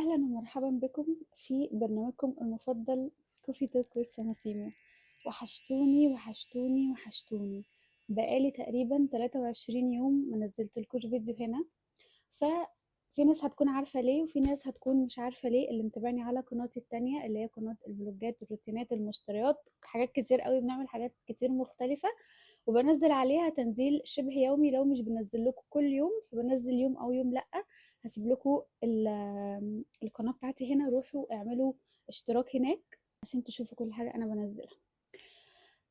أهلا ومرحبا بكم في برنامجكم المفضل كوفي توك والسماسيمو. وحشتوني وحشتوني وحشتوني. بقالي تقريبا 23 يوم ما نزلتلكوش فيديو هنا. ففي ناس هتكون عارفة ليه وفي ناس هتكون مش عارفة ليه، اللي متابعني على قناتي التانية اللي هي قناة الفلوجات الروتينات المشتريات، حاجات كتير قوي، بنعمل حاجات كتير مختلفة وبنزل عليها تنزيل شبه يومي. لو مش بنزل لكم كل يوم فبنزل يوم او يوم لا. هسيب لكم القناة بتاعتي هنا، روحوا اعملوا اشتراك هناك عشان تشوفوا كل حاجة انا بنزلها.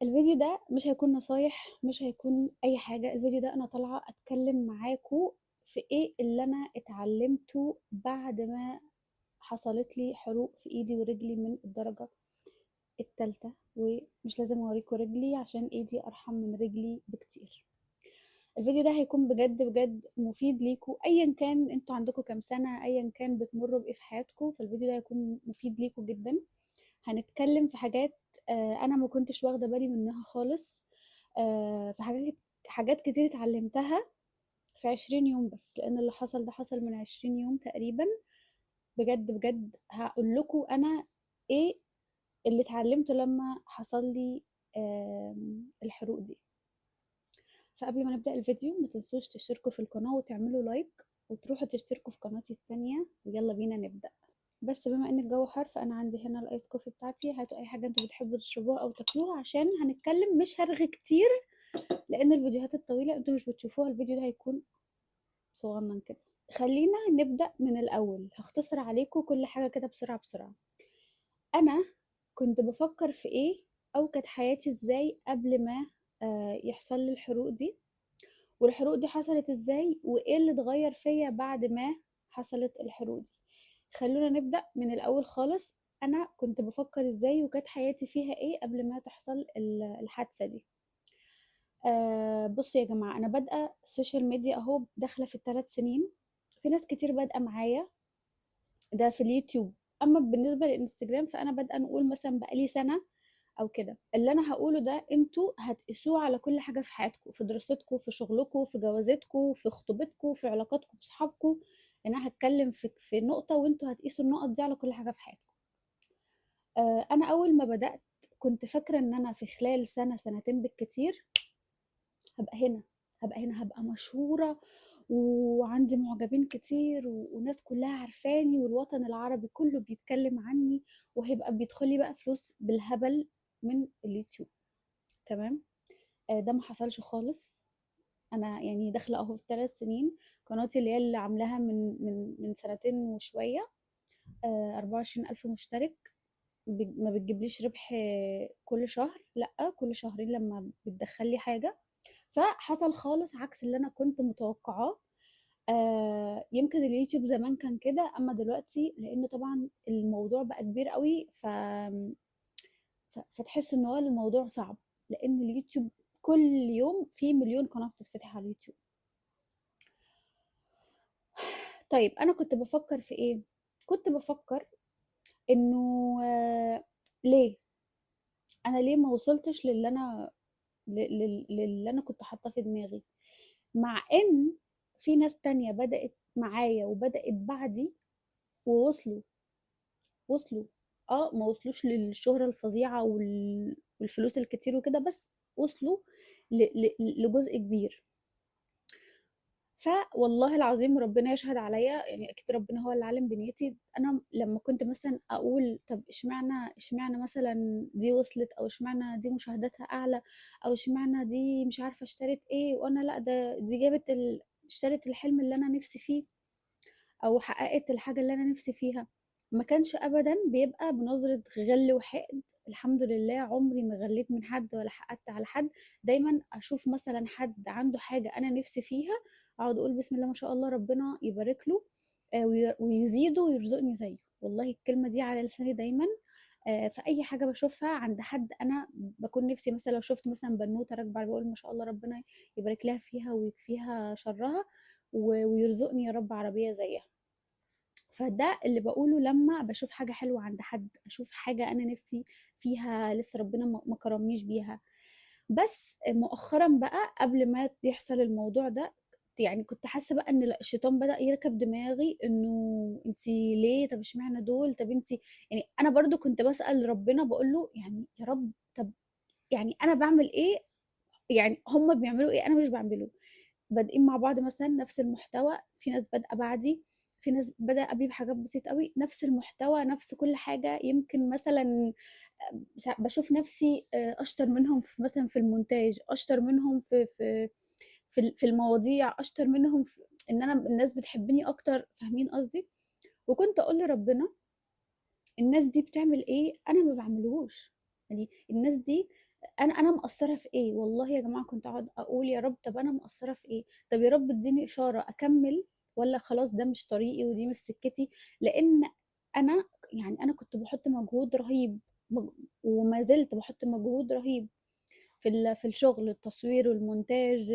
الفيديو ده مش هيكون نصايح، مش هيكون اي حاجة. الفيديو ده انا طالعة اتكلم معاكم في ايه اللي انا اتعلمته بعد ما حصلت لي حروق في ايدي ورجلي من الدرجة التالتة. ومش لازم اوريكم رجلي عشان ايدي ارحم من رجلي بكتير. الفيديو ده هيكون بجد بجد مفيد ليكوا، ايا كان انتوا عندكم كام سنة، ايا كان بتمروا بايه في حياتكم، فالفيديو ده هيكون مفيد ليكوا جدا. هنتكلم في حاجات انا ما كنتش واخدة بالي منها خالص. في حاجات كتير اتعلمتها في 20 يوم بس، لان اللي حصل ده حصل من 20 يوم تقريبا. بجد بجد هقول لكم انا ايه اللي اتعلمته لما حصل لي الحروق دي. فقبل ما نبدأ الفيديو ما تنسوش تشتركوا في القناة وتعملوا لايك وتروحوا تشتركوا في قناتي التانية، ويلا بينا نبدأ. بس بما ان الجو حر فانا عندي هنا الايس كوفي بتاعتي. هاتوا اي حاجة انتوا بتحبوا تشربوها او تاكلوها عشان هنتكلم، مش هرغي كتير لان الفيديوهات الطويلة انتوا مش بتشوفوها، الفيديو ده هيكون صغنن كده. خلينا نبدأ من الاول، هختصر عليكم كل حاجة كده بسرعة بسرعة. انا كنت بفكر في ايه او كانت حياتي ازاي قبل ما يحصل لي الحروق دي، والحروق دي حصلت ازاي، وايه اللي اتغير فيا بعد ما حصلت الحروق دي. خلونا نبدأ من الاول خالص. انا كنت بفكر ازاي وكانت حياتي فيها ايه قبل ما تحصل الحادثة دي. بصوا يا جماعة، انا بادئة السوشيال ميديا اهو داخلة في ال3 سنين. في ناس كتير بادئة معايا ده في اليوتيوب، اما بالنسبة للانستجرام فانا بادئة نقول مثلا بقالي سنة او كده. اللي انا هقوله ده انتوا هتقيسوه على كل حاجه في حياتكم، في دراستكم، في شغلكم، في جوازاتكم، في خطوبتكم، في علاقاتكم باصحابكم. انا هتكلم في نقطه وانتوا هتقيسوا النقط دي على كل حاجه في حياتكم. انا اول ما بدات كنت فاكره ان انا في خلال سنه سنتين بالكتير هبقى هنا، هبقى مشهوره وعندي معجبين كتير وناس كلها عارفاني والوطن العربي كله بيتكلم عني، وهيبقى بيدخلي بقى فلوس بالهبل من اليوتيوب. تمام. ده ما حصلش خالص. انا يعني داخله اهو في 3 سنين. قناتي اللي هي اللي عاملاها من سنتين وشويه 24,000 مشترك. ما بتجيبليش ربح كل شهر، لا كل شهرين لما بتدخل لي حاجه. فحصل خالص عكس اللي انا كنت متوقعاه. يمكن اليوتيوب زمان كان كده، اما دلوقتي لانه طبعا الموضوع بقى كبير قوي فتحس ان هو الموضوع صعب، لان اليوتيوب كل يوم في مليون قناة بتتفتح على اليوتيوب. طيب انا كنت بفكر في ايه؟ كنت بفكر انه ليه انا ليه ما وصلتش للي انا كنت حاطاه في دماغي، مع ان في ناس تانية بدأت معايا وبدأت بعدي ووصلوا. وصلوا. اه ما وصلوش للشهرة الفظيعة والفلوس الكتير وكده، بس وصلوا لجزء كبير. فوالله العظيم ربنا يشهد عليا، يعني اكيد ربنا هو اللي عالم بنيتي. انا لما كنت مثلا اقول طب اشمعنى مثلا دي وصلت، او اشمعنى دي مشاهداتها اعلى، او اشمعنى دي مش عارفه اشترت ايه وانا لا، دي اشترت الحلم اللي انا نفسي فيه، او حققت الحاجه اللي انا نفسي فيها. ما كانش ابدا بيبقى بنظره غل وحقد. الحمد لله عمري ما غليت من حد ولا حقدت على حد. دايما اشوف مثلا حد عنده حاجه انا نفسي فيها، اقعد اقول بسم الله ما شاء الله ربنا يبارك له ويزيده ويرزقني زيه. والله الكلمه دي على لساني دايما. في اي حاجه بشوفها عند حد انا بكون نفسي، مثلا لو شفت مثلا بنوته راكبه بقول ما شاء الله ربنا يبارك لها فيها ويكفيها شرها ويرزقني يا رب عربيه زيها. فده اللي بقوله لما بشوف حاجة حلوة عند حد، أشوف حاجة أنا نفسي فيها لسه ربنا ما كرمنيش بيها. بس مؤخرا بقى قبل ما يحصل الموضوع ده يعني كنت حاسة بقى إن لأ، الشيطان بدأ يركب دماغي إنه أنتِ ليه؟ طب اشمعنى دول؟ طب أنتِ يعني أنا برضه كنت باسأل ربنا باقول له يعني يا رب طب يعني أنا باعمل إيه، يعني هُم بيعملوا إيه أنا مش باعمله؟ بادئين مع بعض مثلًا نفس المحتوى، في ناس بادئة بعدي، في ناس بدأ قبلي بحاجات بسيطة أوي، نفس المحتوى، نفس كل حاجة، يمكن مثلًا باشوف نفسي أشطر منهم مثلًا في الmontage، أشطر منهم في المواضيع، أشطر منهم إن أنا الناس بتحبني أكتر، فاهمين قصدي؟ وكنت أقول لربنا الناس دي بتعمل إيه أنا ما باعملهوش، يعني الناس دي أنا مقصّرة في إيه؟ والله يا جماعة كنت أقعد أقول يا رب طب أنا مقصّرة في إيه؟ طب يا رب ادّيني إشارة أكمّل والّا خلاص ده مش طريقي ودي مش سكتي؟ لإن أنا يعني أنا كنت باحُط مجهود رهيب وما زلت باحُط مجهود رهيب في الشغل، التصوير والمونتاج،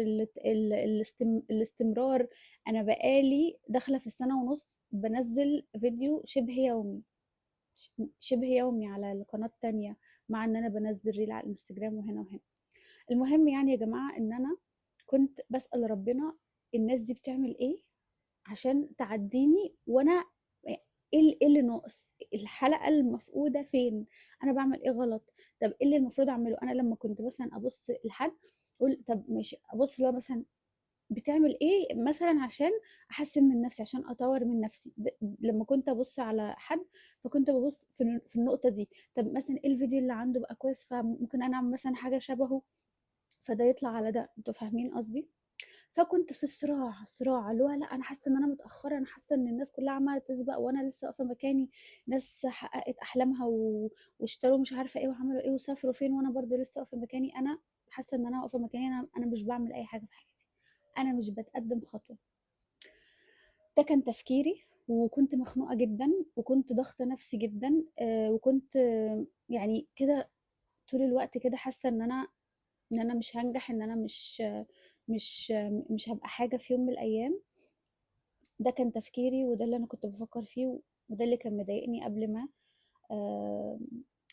الاستمرار. أنا بقى لي داخلة في السنة ونُص بانزّل فيديو شِبه يومي. شبه يومي على القناة التانية، مع ان انا بنزل ريل على الانستجرام وهنا وهنا. المهم يعني يا جماعة ان انا كنت بسأل ربنا الناس دي بتعمل ايه عشان تعديني، وانا إيه اللي ناقص، الحلقة المفقودة فين، انا بعمل ايه غلط، طب ايه اللي المفروض اعمله. انا لما كنت مثلا ابص لحد اقول طب ماشي، ابص اللي هو مثلا بتعمل إيه مثلًا عشان أحسّن من نَفْسي، عشان أطوّر من نَفْسي، لمّا كنت أبُص على حد، فكنت بابُص في النقطة دي، طَب مثلًا إيه الفيديو اللي عنده بقى كويس، فممكن أنا أعمل مثلًا حاجة شبهه، فده يطلع على ده، أنتم فاهمين قصدي؟ فكنت في صراع، اللي هو لأ أنا حاسة إن أنا متأخّرة، أنا حاسة إن الناس كلّها عمّالة تسبق وأنا لسه واقفة مكاني، ناس حقّقت أحلامها واشتروا مش عارفة إيه وعملوا إيه وسافروا فين وأنا برضه لسه واقفة مكاني، أنا حاسة إن أنا واقفة مكاني، أنا مش باعمل أي حاجة في حياتي، أنا مش باتقدّم خطوة. ده كان تفكيري، وكنت مخنوقة جدًا، وكنت ضاغطة نفسي جدًا، وكنت يعني كده طول الوقت كده حاسة إن أنا مش هانجح، إن أنا مش هابقى حاجة في يوم من الأيام. ده كان تفكيري وده اللي أنا كنت بافكّر فيه، وده اللي كان مضايقني قبل ما آآ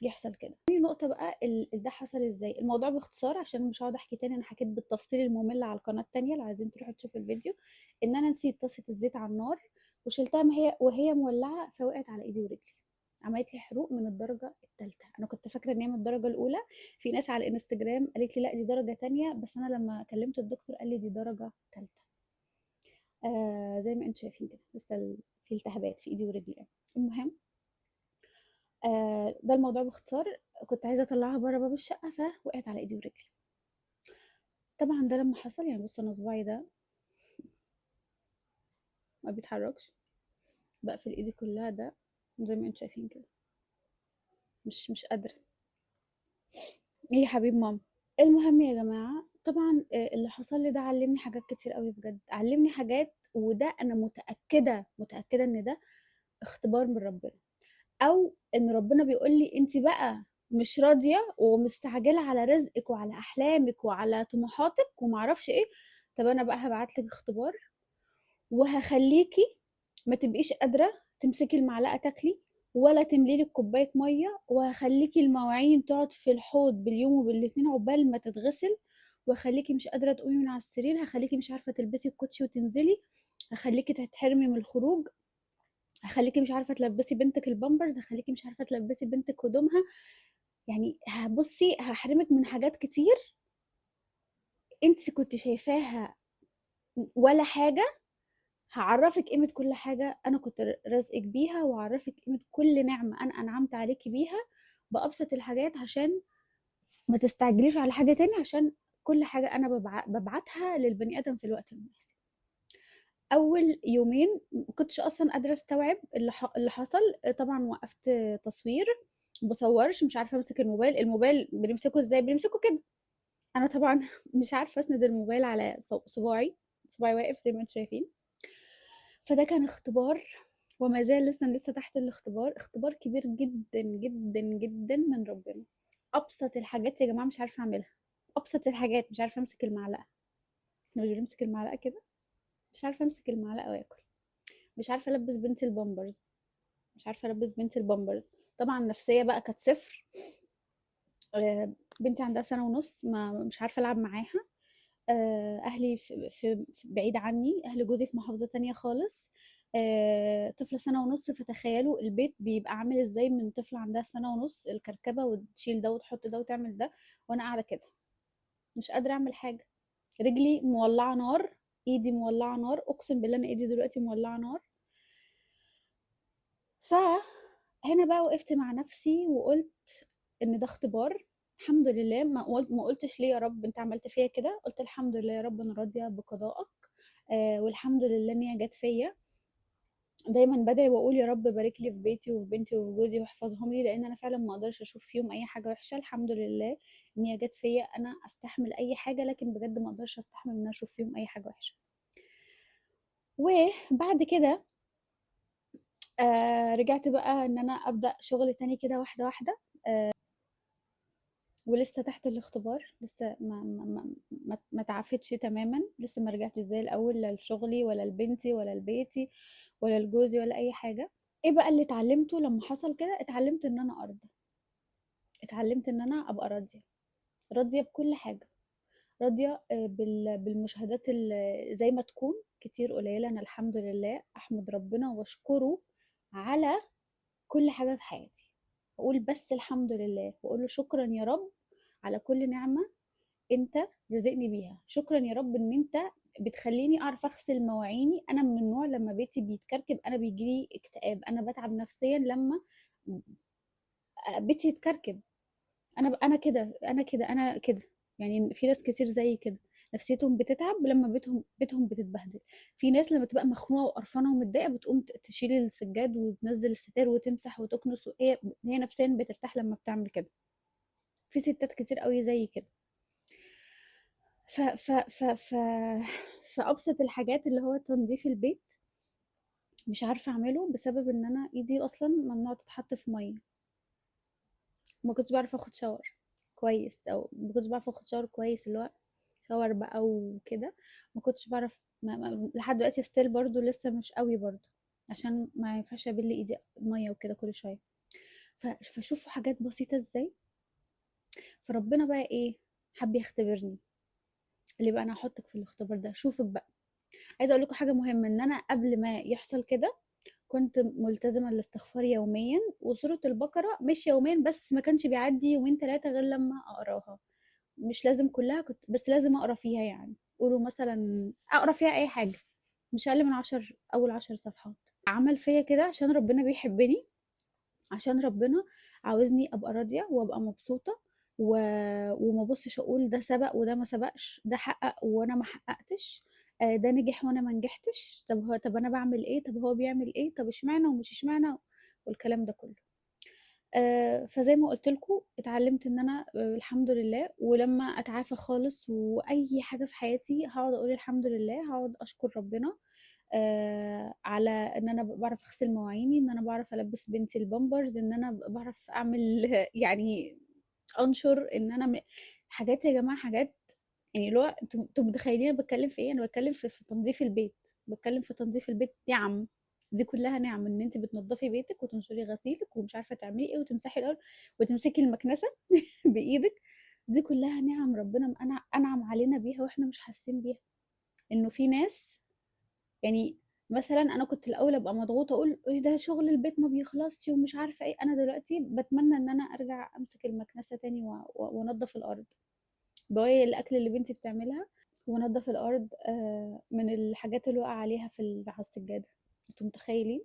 يحصل كده. تاني نقطة بقى ده حصل إزاي، الموضوع باختصار عشان مش هاقعد أحكي تاني، أنا حكيت بالتفصيل الممل على القناة التانية لو عايزين تروحوا تشوفوا الفيديو، إن أنا نسيت طاسة الزيت على النار وشِلتها ما هي وهي مولعة فوقعت على إيدي ورجلي، عملت لي حروق من الدرجة التالتة، أنا كنت فاكرة إن هي من الدرجة الأولى، في ناس على الإنستجرام قالت لي لأ دي درجة تانية، بس أنا لمّا كلمت الدكتور قال لي دي درجة تالتة. زي ما أنتم شايفين كده لسه في التهابات في إيدي ورجلي يعني. المهم ده الموضوع باختصار، كنت عايزة أطلّعها برّه باب الشقة فوقعت على إيدي ورجلي. طبعًا ده لمّا حصل يعني بُصّوا أنا صباعي ده ما بيتحركش، باقفل إيدي كلّها ده زي ما أنتم شايفين كده، مش قادرة. إيه يا حبيب ماما. المهم يا جماعة طبعًا اللي حصل لي ده علّمني حاجات كتير أوي بجد، علّمني حاجات وده أنا متأكدة إن ده اختبار من ربنا. أو إن ربنا بيقول لي أنتِ بقى مش راضية ومستعجلة على رزقِك وعلى أحلامِك وعلى طموحاتِك وما أعرفش إيه، طب أنا بقى هابعت لِك اختبار وهاخلّيكِ ما تبقيش قادرة تمسكي المعلقة تاكلي ولا تملي لِك كوباية مَيّة، وهاخلّيكِ المواعين تقعد في الحوض باليوم وبال2 عقبال ما تتغسل، وهاخلّيكِ مش قادرة تقومي من على السرير، هاخلّيكِ مش عارفة تلبسي الكوتشي وتنزلي، هاخلّيكِ تتحرمي من الخروج، هاخلّيكِ مش عارفة تلبّسي بنتِك الpampers، هاخلّيكِ مش عارفة تلبّسي بنتِك هدومها، يعني بُصّي هاحرمِك من حاجات كتير أنتِ كنتِ شايفاها ولا حاجة، هاعرّفِك قيمة كل حاجة أنا كنت رازقِك بيها، وهاعرّفِك قيمة كل نعمة أنا أنعمت عليكِ بيها بأبسط الحاجات، عشان ما تستعجليش على حاجة تاني، عشان كل حاجة أنا بابعتها للبني آدم في الوقت المناسب. أول يومين ما كنتش أصلًا قادرة أستوعب اللي حصل، طبعًا وقّفت تصوير، ما باصوّرش، مش عارفة أمسك الموبايل بنمسكه إزاي؟ بنمسكه كده، أنا طبعًا مش عارفة أسند الموبايل على صباعي واقف زي ما أنتم شايفين، فده كان اختبار وما زال لسه تحت الاختبار، اختبار كبير جدًا، جدًا، جدًا من ربنا. أبسط الحاجات يا جماعة مش عارفة أعملها، أبسط الحاجات مش عارفة أمسك المعلقة، إحنا مش بنمسك المعلقة كده؟ مش عارفة أمسك المعلقة وآكل. مش عارفة ألبّس بنتي البامبرز، مش عارفة ألبّس بنتي البامبرز، طبعًا النفسية بقى كانت صفر، بنتي عندها سَنة ونُص مش عارفة ألعب معاها، أهلي بعيد عني، أهل جوزي في محافظة تانية خالص. طفلة سنة ونص، فتخيلوا البيت بيبقى عامل ازاي من طفلة عندها سنة ونص، الكركبة وتشيل ده وتحط ده وتعمل ده، وأنا قاعدة كده مش قادرة أعمل حاجة. رجلي مولعة نار، ايدي مولعة نار، اقسم بالله انا ايدي دلوقتي مولعة نار. فهنا بقى وقفت مع نفسي وقلت ان ده اختبار. الحمد لله، ما قلتش ليه يا رب انت عملت فيا كده، قلت الحمد لله يا رب انا راضية بقضائك. والحمد لله ان هي جت فيا. دايما بدعي واقول يا رب بارك لي في بيتي وفي بنتي وفي جوزي واحفظهم لي، لان انا فعلا ما اقدرش اشوف فيهم اي حاجه وحشه. الحمد لله ان هي جت فيا. انا استحمل اي حاجه، لكن بجد ما اقدرش استحمل ان أنا اشوف فيهم اي حاجه وحشه. وبعد كده رجعت بقى ان انا ابدا شغل تاني كده واحده واحده. ولسه تحت الاختبار، لسه ما تعافتش تماما، لسه ما رجعتش زي الاول، لا لشغلي ولا لبنتي ولا لبيتي ولا لجوزي ولا اي حاجه. ايه بقى اللي اتعلمته لما حصل كده؟ اتعلمت ان انا ارضى، اتعلمت ان انا ابقى راضيه، راضيه بكل حاجه، راضيه بالمشاهدات اللي زي ما تكون كتير قليله. انا الحمد لله احمد ربنا واشكره على كل حاجه في حياتي. اقول بس الحمد لله، واقول له شكرا يا رب على كل نعمه انت رزقني بيها. شكرا يا رب ان انت بتخليني اعرف اغسل مواعيني. انا من النوع لما بيتي بيتكركب انا بيجيلي اكتئاب، انا بتعب نفسيا لما بيتي يتكركب. انا كده يعني. في ناس كتير زي كده نفسيتهم بتتعب لما بيتهم بتتبهدل. في ناس لما تبقى مخنوقه وقرفانه ومتضايقه بتقوم تشيل السجاد وتنزل الستار وتمسح وتكنس، هي نفسيا بترتاح لما بتعمل كده. في ستات كتير قوي زي كده. ف ف ف ف فأبسط الحاجات اللي هو تنظيف البيت مش عارفة أعمله بسبب إن أنا إيدي أصلا ممنوع تتحط في مية. ما كنتش بعرف أخد شاور كويس، أو ما كنتش بعرف أخد شاور كويس، اللي هو شاور بقى وكده. ما كنتش بعرف، لحد دلوقتي ستيل برضو لسه مش قوي برضو، عشان ما ينفعش أبل إيدي مية وكده كل شوية. فشوفوا حاجات بسيطة إزاي. فربنا بقى إيه، حب يختبرني. اللي بقى أنا هحطك في الاختبار ده، شوفك بقى. عايزه اقول لكم حاجه مهمه، ان انا قبل ما يحصل كده كنت ملتزمه الاستغفار يوميا وسوره البقره مش يوميا بس، ما كانش بيعدي يومين ثلاثه غير لما اقراها. مش لازم كلها، كنت بس لازم اقرا فيها. يعني قولوا مثلا اقرا فيها اي حاجه مش اقل من اول 10 صفحات. عمل فيا كده عشان ربنا بيحبني، عشان ربنا عاوزني ابقى راضيه وابقى مبسوطه و... وما بصش اقول ده سبق وده ما سبقش، ده حقق وانا ما حققتش، ده نجح وانا ما نجحتش. طب انا بعمل ايه؟ طب هو بيعمل ايه؟ طب اشمعنى ومش اشمعنى والكلام ده كله. فزي ما قلت لكم اتعلمت ان انا الحمد لله. ولما اتعافى خالص واي حاجه في حياتي هقعد اقول الحمد لله، هقعد اشكر ربنا على ان انا بعرف اغسل مواعيني، ان انا بعرف البس بنتي البامبرز، ان انا بعرف اعمل يعني انشر، ان انا حاجات يا جماعه، حاجات. يعني لو انتوا متخيلين انا بتكلم في ايه؟ انا بتكلم في تنظيف البيت، بتكلم في تنظيف البيت. نعم، دي كلها نعم، ان انت بتنظفي بيتك وتنشري غسيلك ومش عارفه تعملي ايه وتمسحي الارض وتمسكي المكنسه بايدك. دي كلها نعم ربنا انا انعم علينا بيها واحنا مش حاسين بيها. انه في ناس، يعني مثلا انا كنت الاول ابقى مضغوطه اقول ايه ده شغل البيت ما بيخلصش ومش عارفه ايه. انا دلوقتي بتمنى ان انا ارجع امسك المكنسه تاني وانضف الارض، بواقي الاكل اللي بنتي بتعملها، وانضف الارض من الحاجات اللي وقع عليها على السجاده. انتوا متخيلين؟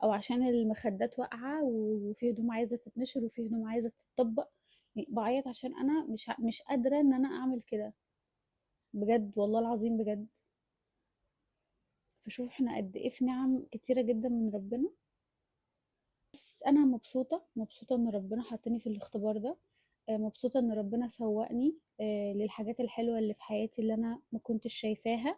او عشان المخدات واقعه وفي هدوم عايزه تتنشر وفي هدوم عايزه تتطبق. يعني بعيط عشان انا مش قادره ان انا اعمل كده. بجد والله العظيم بجد. فشوف احنا قد ايه في نعم كتيره جدا من ربنا. بس انا مبسوطه، مبسوطه ان ربنا حطني في الاختبار ده. مبسوطه ان ربنا فوقني للحاجات الحلوه اللي في حياتي اللي انا ما كنتش شايفاها.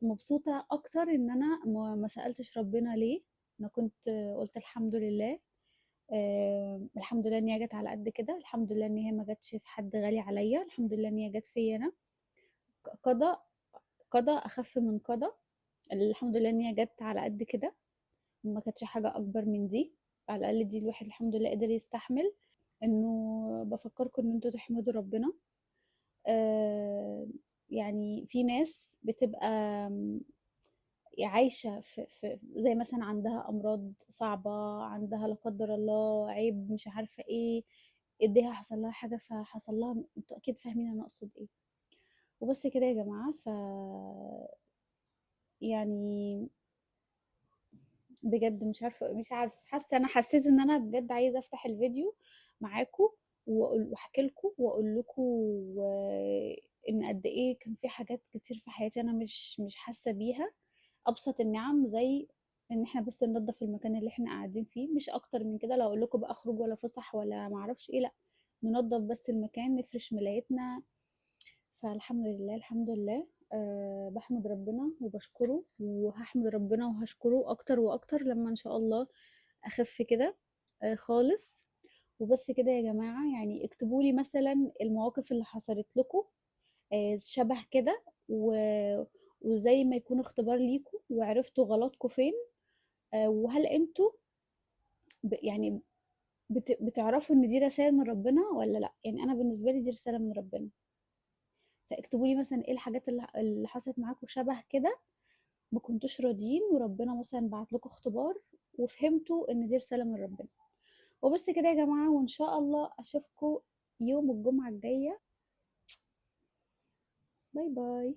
مبسوطه اكتر ان انا ما سالتش ربنا ليه. انا كنت قلت الحمد لله. الحمد لله ان هي جت على قد كده، الحمد لله ان هي ما جاتش في حد غالي عليا، الحمد لله ان هي جت فيا انا. قضاء، قضاء اخف من قضاء. الحمد لله ان هي جت على قد كده، ما كانتش حاجة أكبر من دي. على الأقل دي الواحد الحمد لله قدر يستحمل. إنه بفكركم إن انتوا تحمدوا ربنا. آه، يعني في ناس بتبقى عايشة في زي مثلا عندها أمراض صعبة، عندها لا قدر الله عيب مش عارفة ايه، ايديها حصل لها حاجة فحصل لها، انتوا أكيد فاهمين أنا أقصد ايه. وبس كده يا جماعة. يعني بجد مش عارف حاسة، أنا حسيت إن أنا بجد عايزة أفتح الفيديو معاكم وأحكي لكم وأقول لكم إن قد إيه كان في حاجات كتير في حياتي أنا مش حاسة بيها. ابسط النعم زي ان احنا بس ننضف المكان اللي احنا قاعدين فيه، مش اكتر من كده. لو اقول لكم بقى اخرج ولا فسح ولا معرفش ايه، لا، ننضف بس المكان، نفرش ملايتنا. فالحمد لله الحمد لله. بحمد ربنا وبشكره، وهحمد ربنا وهشكره اكتر واكتر لما ان شاء الله اخف كده خالص. وبس كده يا جماعة. يعني اكتبوا لي مثلا المواقف اللي حصلت لكم شبه كده، وزي ما يكون اختبار ليكم وعرفتوا غلطكم فين. وهل انتوا يعني بتعرفوا ان دي رسائل من ربنا ولا لا؟ يعني انا بالنسبه لي دي رساله من ربنا. فاكتبوا لي مثلا ايه الحاجات اللي حصلت معاكم شبه كده، ما كنتوش راضيين وربنا مثلا بعت لكم اختبار وفهمتوا ان دي رساله من ربنا. وبس كده يا جماعه، وان شاء الله اشوفكم يوم الجمعه الجايه. باي باي.